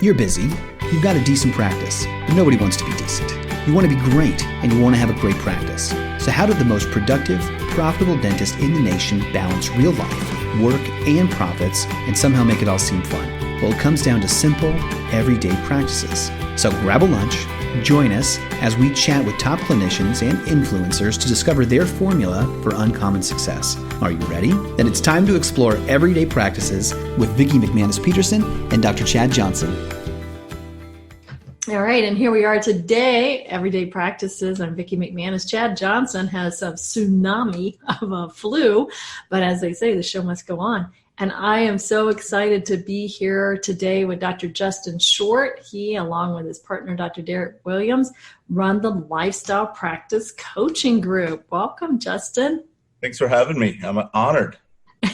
You're busy, you've got a decent practice, but nobody wants to be decent. You want to be great, and you want to have a great practice. So how did the most productive, profitable dentist in the nation balance real life, work, and profits, and somehow make it all seem fun? Well, it comes down to simple, everyday practices. So grab a lunch, join us as we chat with top clinicians and influencers to discover their formula for uncommon success. Are you ready? Then it's time to explore everyday practices with Vicki McManus-Peterson and Dr. Chad Johnson. All right, and here we are today, Everyday Practices. I'm Vicki McManus. Chad Johnson has a tsunami of a flu, but as they say, the show must go on. And I am so excited to be here today with Dr. Justin Short. He, along with his partner, Dr. Derek Williams, run the Lifestyle Practice Coaching Group. Welcome, Justin. Thanks for having me. I'm honored.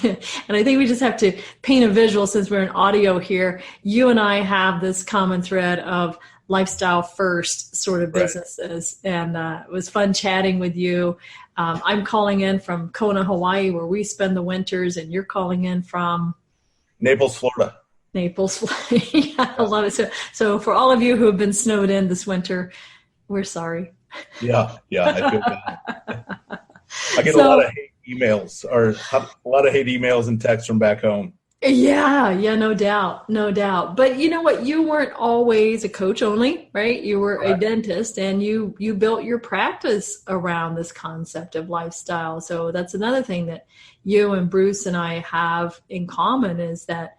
And I think we just have to paint a visual since we're in audio here. You and I have this common thread of lifestyle first sort of businesses. Right. And it was fun chatting with you. I'm calling in from Kona, Hawaii, where we spend the winters, and you're calling in from Naples, Florida. Naples, Florida. Yeah, I love it. So for all of you who have been snowed in this winter, we're sorry. Yeah, I feel bad. I get a lot of hate emails and texts from back home. Yeah, no doubt. But you know what? You weren't always a coach only, right? You were a dentist, and you built your practice around this concept of lifestyle. So that's another thing that you and Bruce and I have in common, is that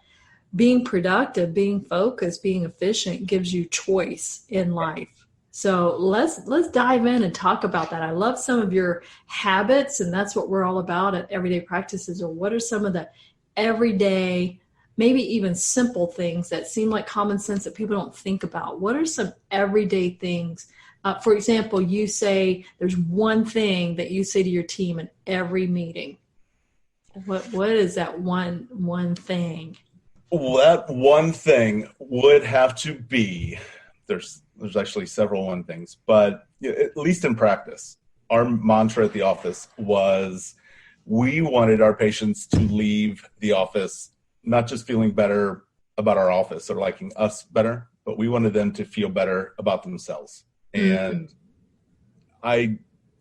being productive, being focused, being efficient gives you choice in life. So let's dive in and talk about that. I love some of your habits, and that's what we're all about at Everyday Practices. Or what are some of the everyday, maybe even simple things that seem like common sense that people don't think about? What are some everyday things? For example, you say there's one thing that you say to your team in every meeting. What is that one thing? Well, that one thing would have to be, there's actually several one things, but at least in practice, our mantra at the office was, we wanted our patients to leave the office not just feeling better about our office or liking us better, but we wanted them to feel better about themselves. Mm-hmm. And I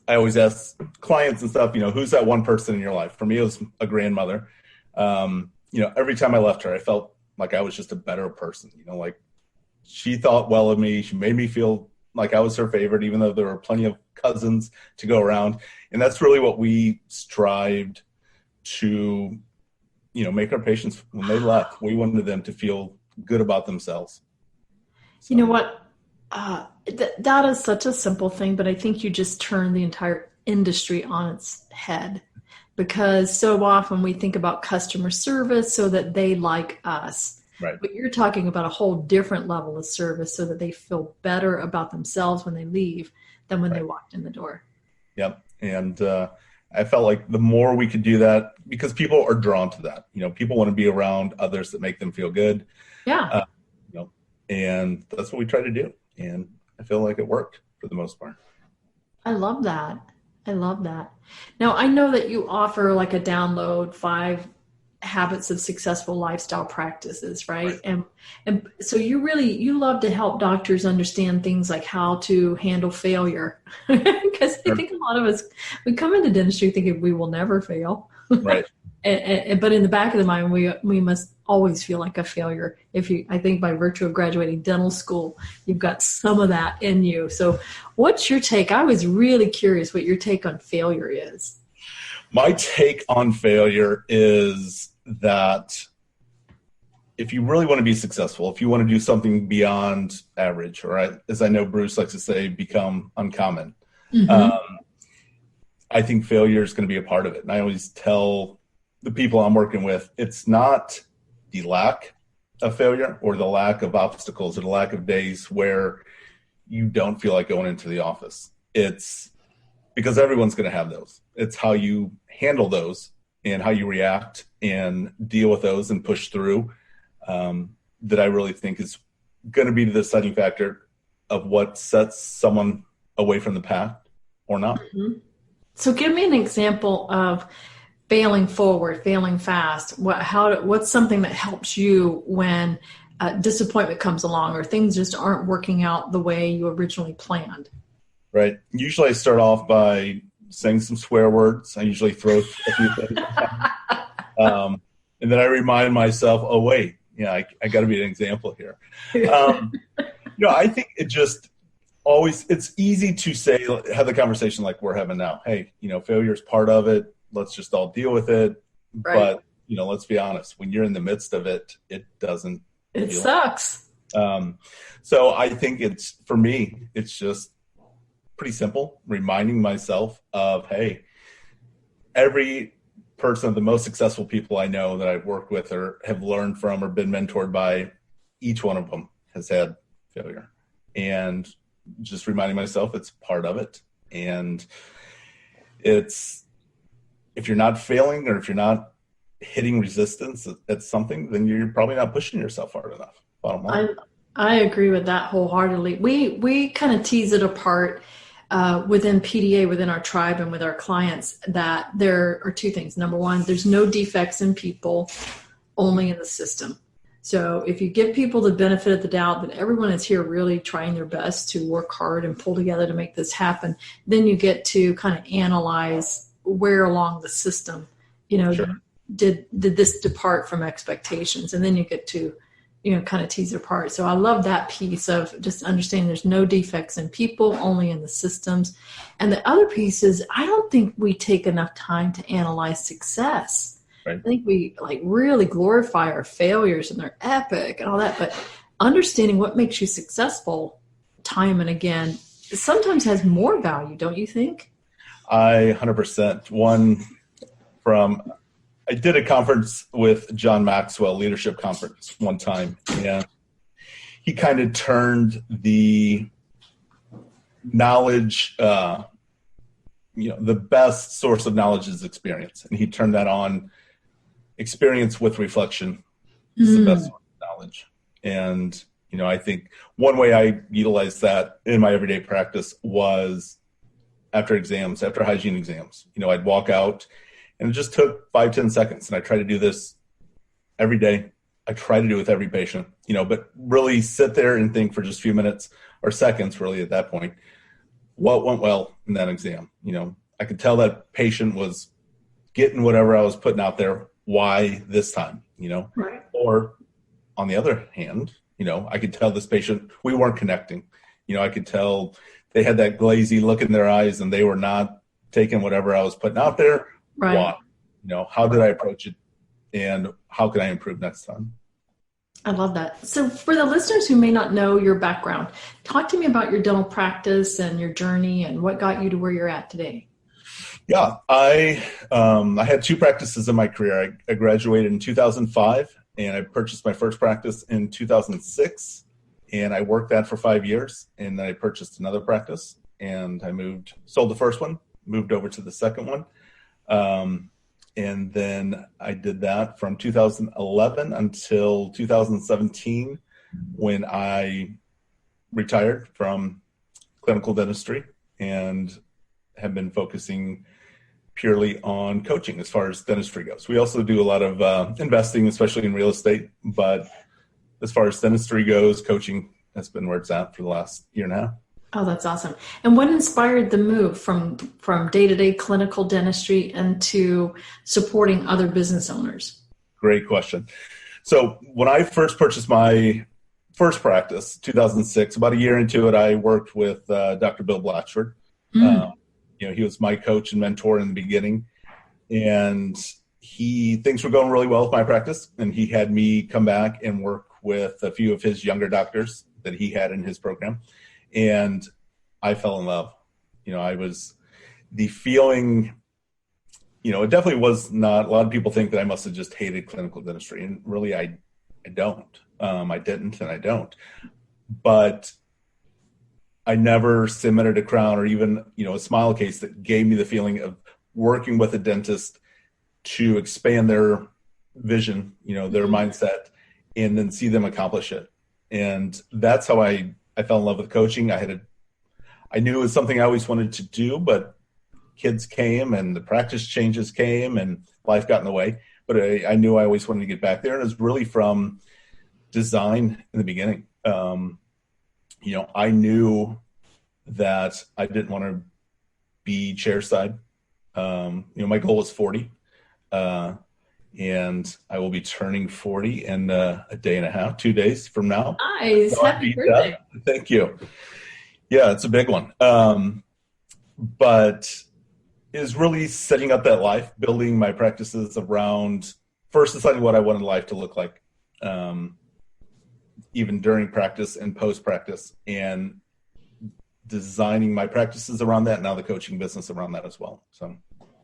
always ask clients and stuff, who's that one person in your life? For me, it was a grandmother. Every time I left her, I felt like I was just a better person. Like she thought well of me. She made me feel like I was her favorite, even though there were plenty of cousins to go around. And that's really what we strived to, make our patients, when they left, we wanted them to feel good about themselves. So. You know what? That is such a simple thing, but I think you just turned the entire industry on its head, because so often we think about customer service so that they like us. Right. But you're talking about a whole different level of service so that they feel better about themselves when they leave than when they walked in the door. Yep. And I felt like the more we could do that, because people are drawn to that. People want to be around others that make them feel good. Yeah. And that's what we try to do. And I feel like it worked for the most part. I love that. Now, I know that you offer like a download 5 habits of successful lifestyle practices, right? And so you love to help doctors understand things like how to handle failure, because I think a lot of us, we come into dentistry thinking we will never fail, right? But in the back of the mind, we must always feel like a failure. I think by virtue of graduating dental school, you've got some of that in you. So what's your take? I was really curious what your take on failure is. My take on failure is that if you really want to be successful, if you want to do something beyond average, or as I know Bruce likes to say, become uncommon, I think failure is going to be a part of it. And I always tell the people I'm working with, it's not the lack of failure or the lack of obstacles or the lack of days where you don't feel like going into the office. It's because everyone's going to have those. It's how you handle those and how you react and deal with those and push through that I really think is going to be the deciding factor of what sets someone away from the path or not. Mm-hmm. So give me an example of failing forward, failing fast. What's something that helps you when disappointment comes along or things just aren't working out the way you originally planned. Right. Usually I start off by saying some swear words. I usually throw a few things. And then I remind myself, oh, wait, I got to be an example here. I think it just always, it's easy to say, have the conversation like we're having now. Hey, failure is part of it. Let's just all deal with it. Right. But, let's be honest, when you're in the midst of it, it doesn't. It sucks. So I think for me, it's just pretty simple, reminding myself of, hey, every person, the most successful people I know that I've worked with or have learned from or been mentored by, each one of them has had failure. And just reminding myself it's part of it. And if you're not failing or if you're not hitting resistance at something, then you're probably not pushing yourself hard enough. Bottom line. I agree with that wholeheartedly. We kind of tease it apart within PDA, within our tribe and with our clients, that there are two things. Number one, there's no defects in people, only in the system. So if you give people the benefit of the doubt that everyone is here really trying their best to work hard and pull together to make this happen, then you get to kind of analyze where along the system, Sure. did this depart from expectations? And then you get to, kind of tease it apart. So I love that piece of just understanding there's no defects in people, only in the systems. And the other piece is, I don't think we take enough time to analyze success. Right. I think we really glorify our failures and they're epic and all that, but understanding what makes you successful time and again sometimes has more value, don't you think? I 100%. I did a conference with John Maxwell, leadership conference one time, and he kind of turned the knowledge, the best source of knowledge is experience. And he turned that on experience with reflection is the best source of knowledge. And, I think one way I utilized that in my everyday practice was after hygiene exams. I'd walk out and it just took 5-10 seconds. And I try to do this every day. I try to do it with every patient, but really sit there and think for just a few minutes or seconds, really at that point, what went well in that exam. I could tell that patient was getting whatever I was putting out there. Why this time, Right. Or on the other hand, I could tell this patient we weren't connecting. I could tell they had that glazy look in their eyes and they were not taking whatever I was putting out there. Right. Why? How did I approach it and how can I improve next time? I love that. So for the listeners who may not know your background, talk to me about your dental practice and your journey and what got you to where you're at today. Yeah, I had two practices in my career. I graduated in 2005 and I purchased my first practice in 2006 and I worked that for 5 years and then I purchased another practice and I sold the first one, moved over to the second one. And then I did that from 2011 until 2017 when I retired from clinical dentistry and have been focusing purely on coaching as far as dentistry goes. We also do a lot of investing, especially in real estate. But as far as dentistry goes, coaching has been where it's at for the last year and a half. Oh, that's awesome. And what inspired the move from day-to-day clinical dentistry into supporting other business owners? Great question. So when I first purchased my first practice, 2006, about a year into it, I worked with Dr. Bill Blatchford. He was my coach and mentor in the beginning. And things were going really well with my practice. And he had me come back and work with a few of his younger doctors that he had in his program. And I fell in love. The feeling, it definitely was not, a lot of people think that I must have just hated clinical dentistry. And really, I don't. I didn't and I don't. But I never submitted a crown or even, a smile case that gave me the feeling of working with a dentist to expand their vision, their mindset, and then see them accomplish it. And that's how I fell in love with coaching. I knew it was something I always wanted to do, but kids came and the practice changes came and life got in the way. But I knew I always wanted to get back there. And it was really from design in the beginning. I knew that I didn't want to be chairside. My goal was 40, and I will be turning 40 in a day and a half, 2 days from now. Nice. So Happy birthday. Thank you. Yeah, it's a big one. But is really setting up that life, building my practices around first deciding what I wanted life to look like, even during practice and post practice, and designing my practices around that. Now the coaching business around that as well. So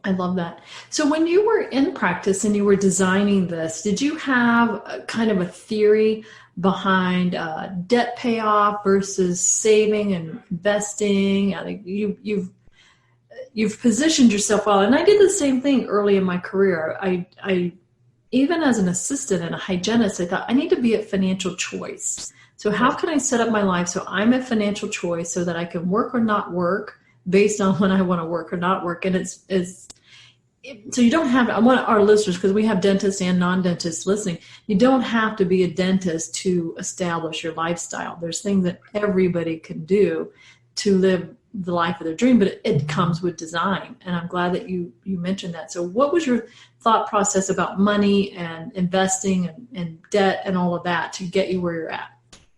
I love that. So when you were in practice and you were designing this, did you have a kind of a theory behind debt payoff versus saving and investing? I think you've positioned yourself well, and I did the same thing early in my career. I even as an assistant and a hygienist, I thought I need to be at financial choice. So how can I set up my life so I'm at financial choice so that I can work or not work based on when I want to work or not work? And so you don't have, I want our listeners, because we have dentists and non-dentists listening, you don't have to be a dentist to establish your lifestyle. There's things that everybody can do to live the life of their dream, but it comes with design. And I'm glad that you mentioned that. So what was your thought process about money and investing and debt and all of that to get you where you're at?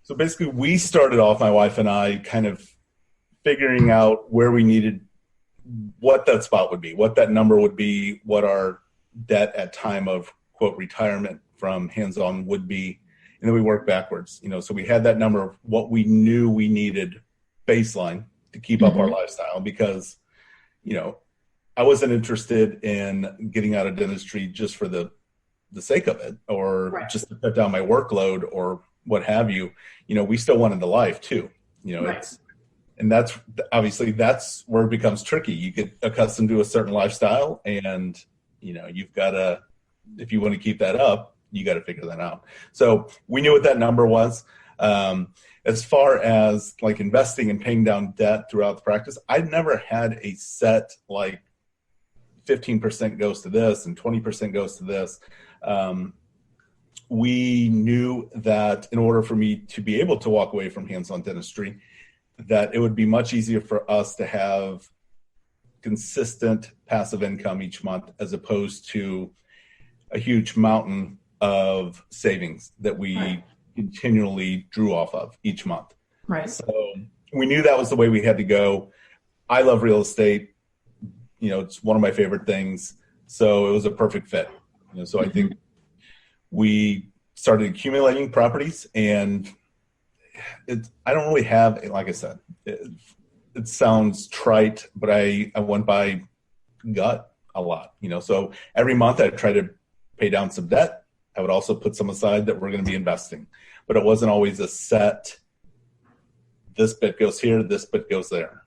So basically we started off, my wife and I, kind of figuring out where we needed, what that spot would be, what that number would be, what our debt at time of quote retirement from hands-on would be. And then we worked backwards, so we had that number of what we knew we needed baseline to keep up our lifestyle, because, I wasn't interested in getting out of dentistry just for the sake of it, or just to cut down my workload or what have you. We still wanted the life too, and that's obviously that's where it becomes tricky. You get accustomed to a certain lifestyle, and you've got to, if you want to keep that up, you got to figure that out. So we knew what that number was. As far as like investing and paying down debt throughout the practice, I'd never had a set like 15% goes to this and 20% goes to this. We knew that in order for me to be able to walk away from hands-on dentistry, that it would be much easier for us to have consistent passive income each month, as opposed to a huge mountain of savings that we continually drew off of each month. Right. So we knew that was the way we had to go. I love real estate. It's one of my favorite things. So it was a perfect fit. So I think we started accumulating properties, and I don't really have, like I said, it sounds trite, but I went by gut a lot, so every month I try to pay down some debt. I would also put some aside that we're going to be investing, but it wasn't always a set, this bit goes here, this bit goes there,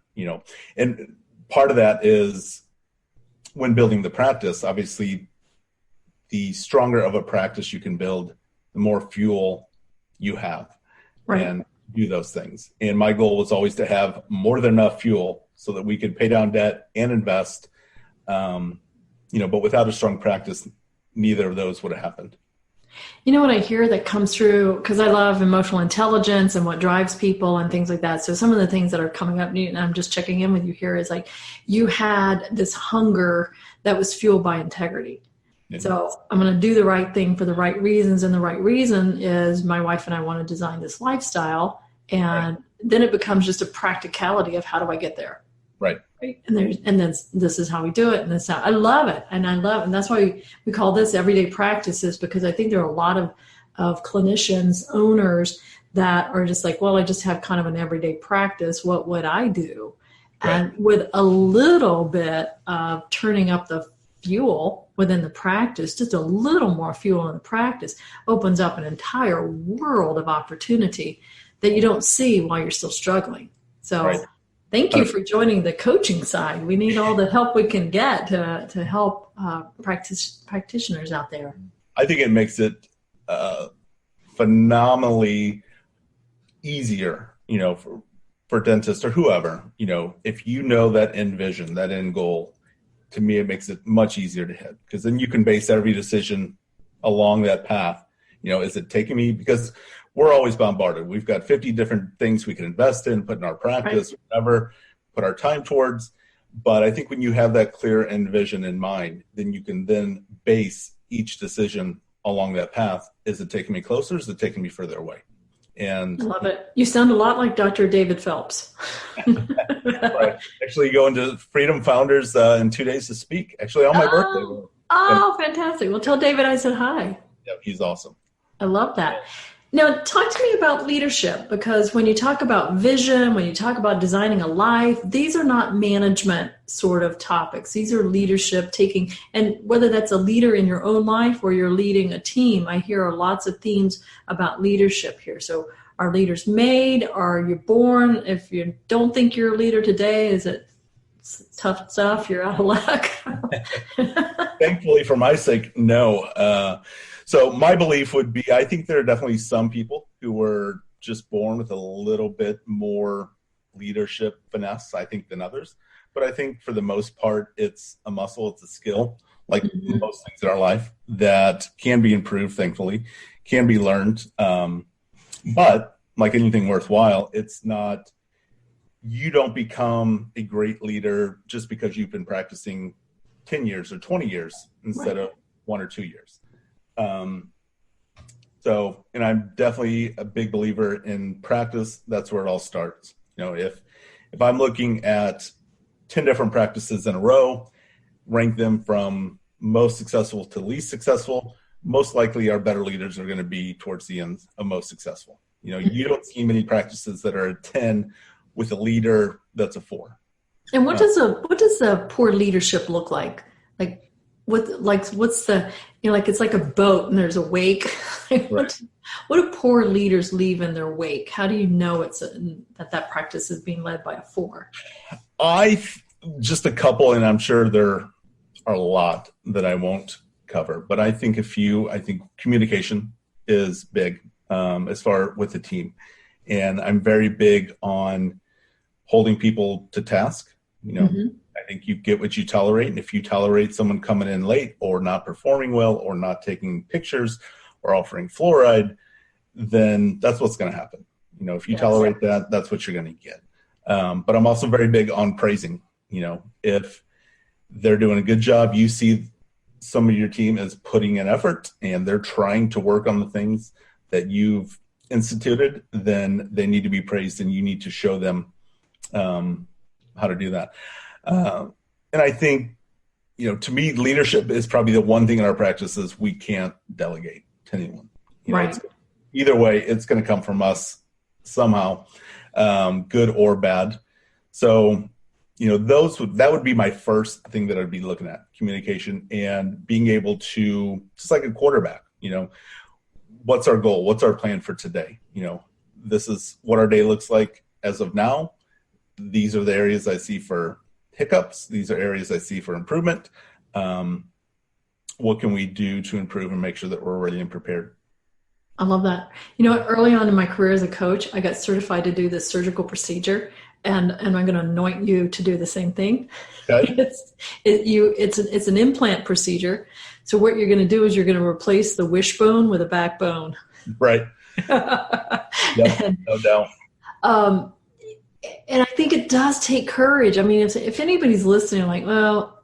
and part of that is when building the practice, obviously the stronger of a practice you can build, the more fuel you have. Right. And do those things. And my goal was always to have more than enough fuel so that we could pay down debt and invest. But without a strong practice, neither of those would have happened. What I hear that comes through, because I love emotional intelligence and what drives people and things like that. So some of the things that are coming up, and I'm just checking in with you here, is like you had this hunger that was fueled by integrity. Mm-hmm. So I'm going to do the right thing for the right reasons. And the right reason is my wife and I want to design this lifestyle. And then it becomes just a practicality of how do I get there? Right. And then this is how we do it. And I love it. And that's why we call this everyday practices, because I think there are a lot of clinicians, owners that are just like, well, I just have kind of an everyday practice. What would I do? Right. And with a little bit of turning up the fuel within the practice, just a little more fuel in the practice opens up an entire world of opportunity that you don't see while you're still struggling. So thank you for joining the coaching side. We need all the help we can get to help practitioners out there. I think it makes it phenomenally easier, for dentists or whoever, if that end vision, that end goal. To me, it makes it much easier to hit, because then you can base every decision along that path. Is it taking me, because we're always bombarded. We've got 50 different things we can invest in, put in our practice, whatever, put our time towards. But I think when you have that clear end vision in mind, then you can then base each decision along that path. Is it taking me closer? Is it taking me further away? And love it. You sound a lot like Dr. David Phelps. right. Actually, going to Freedom Founders in 2 days to speak, actually on my birthday. Oh, fantastic. Well, tell David I said hi. Yeah, he's awesome. I love that. Now, talk to me about leadership, because when you talk about vision, when you talk about designing a life, these are not management sort of topics. These are leadership taking, and whether that's a leader in your own life or you're leading a team, I hear lots of themes about leadership here. So are leaders made? Are you born? If you don't think you're a leader today, is it tough stuff? You're out of luck. Thankfully, for my sake, no. So my belief would be, I think there are definitely some people who were just born with a little bit more leadership finesse, I think, than others. But I think for the most part, it's a muscle, it's a skill, like most things in our life, that can be improved, thankfully, can be learned. But like anything worthwhile, it's not, you don't become a great leader just because you've been practicing 10 years or 20 years instead of 1 or 2 years. And I'm definitely a big believer in practice. That's where it all starts. If I'm looking at 10 different practices in a row, rank them from most successful to least successful, most likely our better leaders are going to be towards the end of most successful. You don't see many practices that are a 10 with a leader that's a 4. And what does a poor leadership look like? What's the, it's like a boat and there's a wake. What do poor leaders leave in their wake? How do you know that practice is being led by a 4? Just a couple, and I'm sure there are a lot that I won't cover, but I think I think communication is big as far with the team. And I'm very big on holding people to task. I think you get what you tolerate. And if you tolerate someone coming in late or not performing well or not taking pictures or offering fluoride, then that's what's going to happen. If you tolerate that, that's what you're going to get. But I'm also very big on praising. If they're doing a good job, you see some of your team is putting in effort and they're trying to work on the things that you've instituted, then they need to be praised and you need to show them how to do that. And I think, to me, leadership is probably the one thing in our practices we can't delegate to anyone. Right. Either way, it's going to come from us somehow, good or bad. So, that would be my first thing that I'd be looking at: communication and being able to, just like a quarterback, what's our goal? What's our plan for today? This is what our day looks like as of now. These are the areas I see for hiccups. These are areas I see for improvement. What can we do to improve and make sure that we're ready and prepared? I love that. Early on in my career as a coach, I got certified to do this surgical procedure, and I'm going to anoint you to do the same thing. Okay. It's an implant procedure. So what you're going to do is you're going to replace the wishbone with a backbone. Right. Yeah, no doubt. And I think it does take courage. I mean, if anybody's listening, like, well,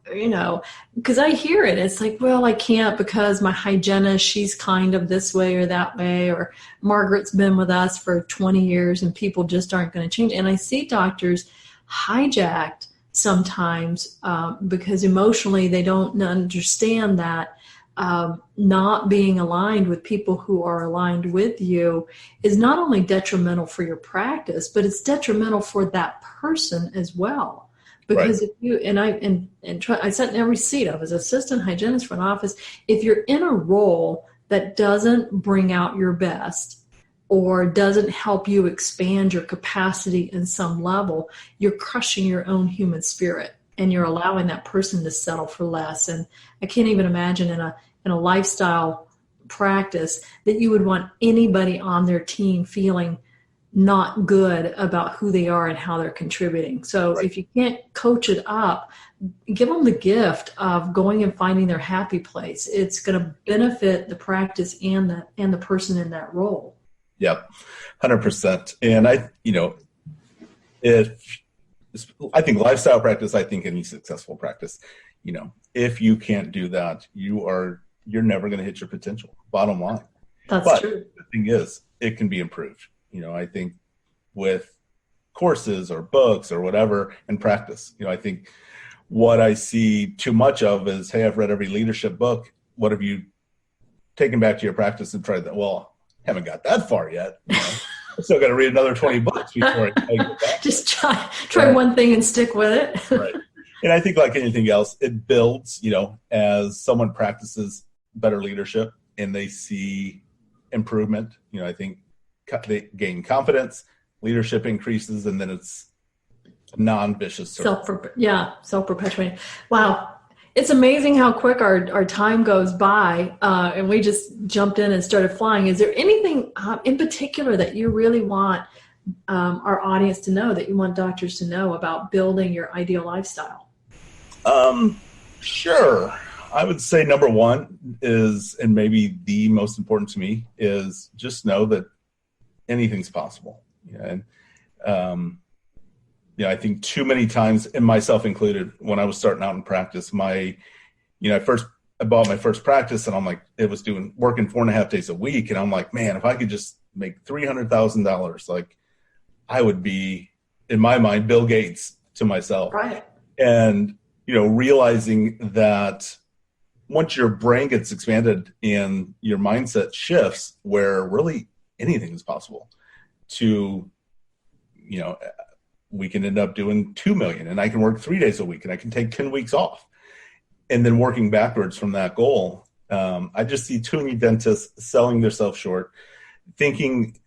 because I hear it, it's like, well, I can't because my hygienist, she's kind of this way or that way, or Margaret's been with us for 20 years and people just aren't going to change. And I see doctors hijacked sometimes because emotionally they don't understand that not being aligned with people who are aligned with you is not only detrimental for your practice, but it's detrimental for that person as well. Because if you, I sat in every seat. I was assistant hygienist for an office. If you're in a role that doesn't bring out your best or doesn't help you expand your capacity in some level, you're crushing your own human spirit and you're allowing that person to settle for less. And I can't even imagine in a lifestyle practice that you would want anybody on their team feeling not good about who they are and how they're contributing. So if you can't coach it up, give them the gift of going and finding their happy place. It's going to benefit the practice and the person in that role. Yep, 100%. And I think lifestyle practice, I think any successful practice, if you can't do that, you're never going to hit your potential, bottom line. That's true. The thing is, it can be improved. I think with courses or books or whatever and practice, I think what I see too much of is, hey, I've read every leadership book. What have you taken back to your practice and tried that? Well, haven't got that far yet. I still got to read another 20 books before I get back. Just try one thing and stick with it. Right. And I think like anything else, it builds, as someone practices better leadership and they see improvement, I think they gain confidence, leadership increases, and then it's a non-vicious circle. Self-perpetuating. Wow. It's amazing how quick our time goes by, and we just jumped in and started flying. Is there anything in particular that you really want our audience to know, that you want doctors to know about building your ideal lifestyle? Sure. I would say number one is, and maybe the most important to me, is just know that anything's possible. And I think too many times, and myself included, when I was starting out in practice, I bought my first practice, and I'm like, it was working 4.5 days a week, and I'm like, man, if I could just make $300,000, like I would be, in my mind, Bill Gates to myself. Right. And realizing that once your brain gets expanded and your mindset shifts, where really anything is possible, to we can end up doing 2 million, and I can work 3 days a week, and I can take 10 weeks off. And then working backwards from that goal, I just see too many dentists selling themselves short, thinking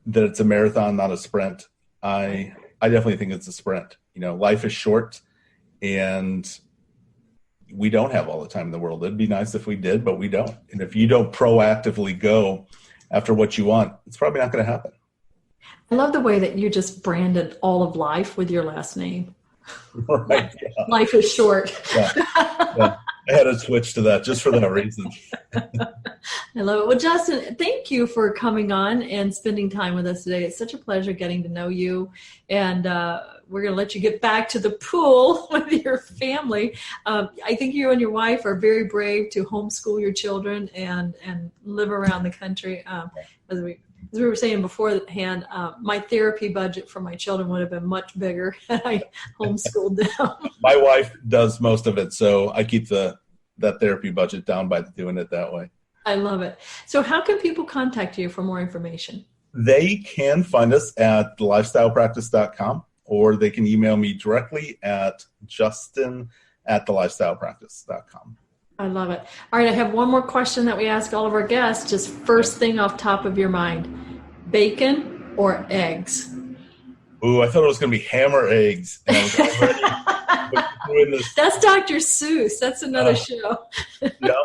that it's a marathon, not a sprint. I definitely think it's a sprint. Life is short, and we don't have all the time in the world. It'd be nice if we did, but we don't. And if you don't proactively go after what you want, it's probably not going to happen. I love the way that you just branded all of life with your last name. Right. Yeah. Life is short. Yeah. I had to switch to that just for that reason. I love it. Well, Justin, thank you for coming on and spending time with us today. It's such a pleasure getting to know you. And we're going to let you get back to the pool with your family. I think you and your wife are very brave to homeschool your children and live around the country. As we were saying beforehand, my therapy budget for my children would have been much bigger had I homeschooled them. My wife does most of it, so I keep that therapy budget down by doing it that way. I love it. So how can people contact you for more information? They can find us at thelifestylepractice.com, or they can email me directly at justin@thelifestylepractice.com. I love it. All right, I have one more question that we ask all of our guests. Just first thing off top of your mind, bacon or eggs? Ooh, I thought it was going to be ham or eggs. And I was already this. That's Dr. Seuss. That's another show. Yeah.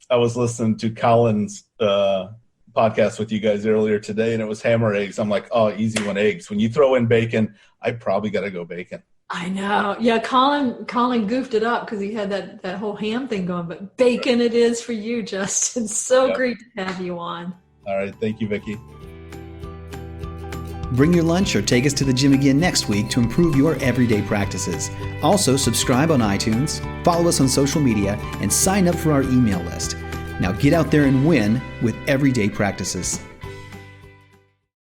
I was listening to Colin's podcast with you guys earlier today, and it was ham or eggs. I'm like, oh, easy one, eggs. When you throw in bacon, I probably got to go bacon. I know. Yeah, Colin goofed it up because he had that whole ham thing going. But bacon it is for you, Justin. So great to have you on. All right. Thank you, Vicki. Bring your lunch or take us to the gym again next week to improve your everyday practices. Also, subscribe on iTunes, follow us on social media, and sign up for our email list. Now get out there and win with everyday practices.